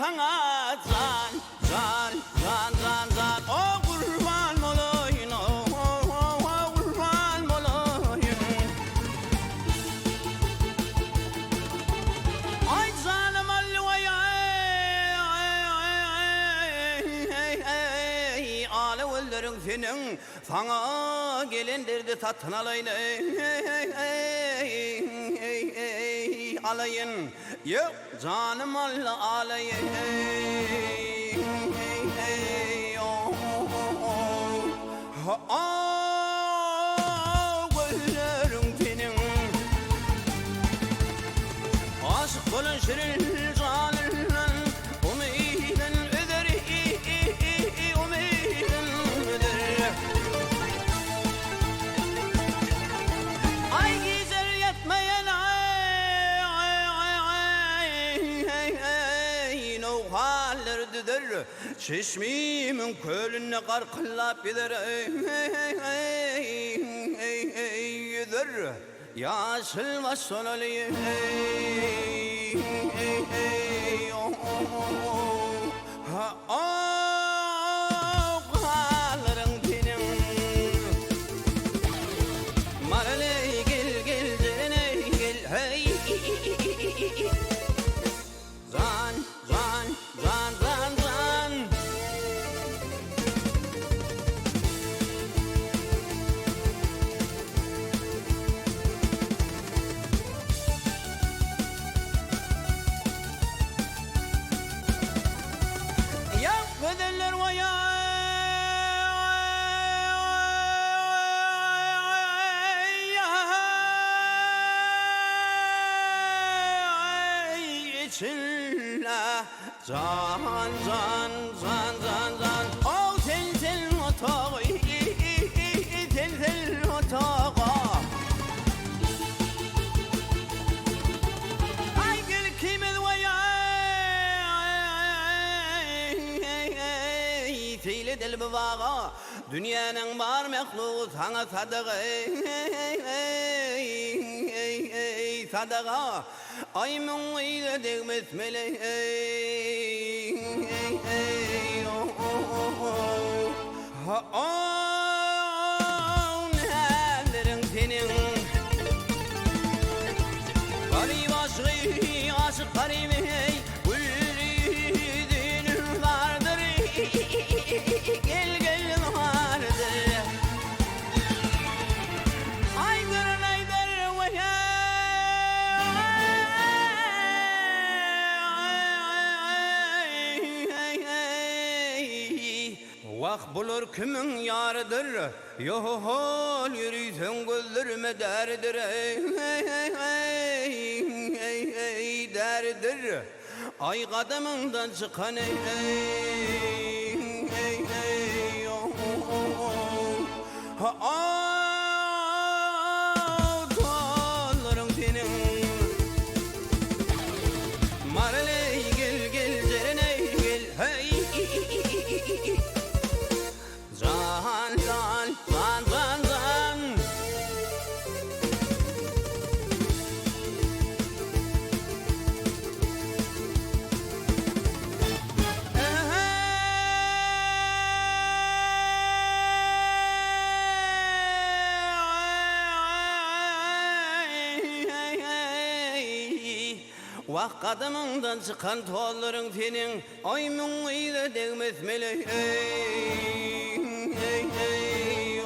sana can, can, can, can, can. Oh kurban olayım, oh, oh, oh, oh, kurban olayım. Ay canım Allah'a ağlayanların senin sana gelenleri satın alayım. Alayın, yok canım Allah alayın. Gözlerin senin aşık olan şirin canından umidin öder, umidin öder. Ay güzel yatmayan o hallerdedir, çeşmimin kölüne karkıllap gider, gider. Yaşılmaz son alayım. Ağlarım benim. Marale gel gel derine gel hey. Zan zan zan zan zan. Bedeller vaya içinle can can can can can o tel tel otağı tel tel otağı ay gül kimin vaya Teyle del bağa dünyanın var mehluğu sana sadağa sadağa ay mü'ide değmez melek nehallerin senin garip aşık garip gel gel vardır. Ay gırnay der vaya. Vak bulur kimin yarıdır. Yohol yürüysen gözlerime derdir. Derdir. Ay kadımından çıkan ağlarım senin. Marale gel gel derine gel hey. Zan zan zan zan zan. Vah kadımından çıkan tolların senin ay mü'ide değmez melek ey ey ey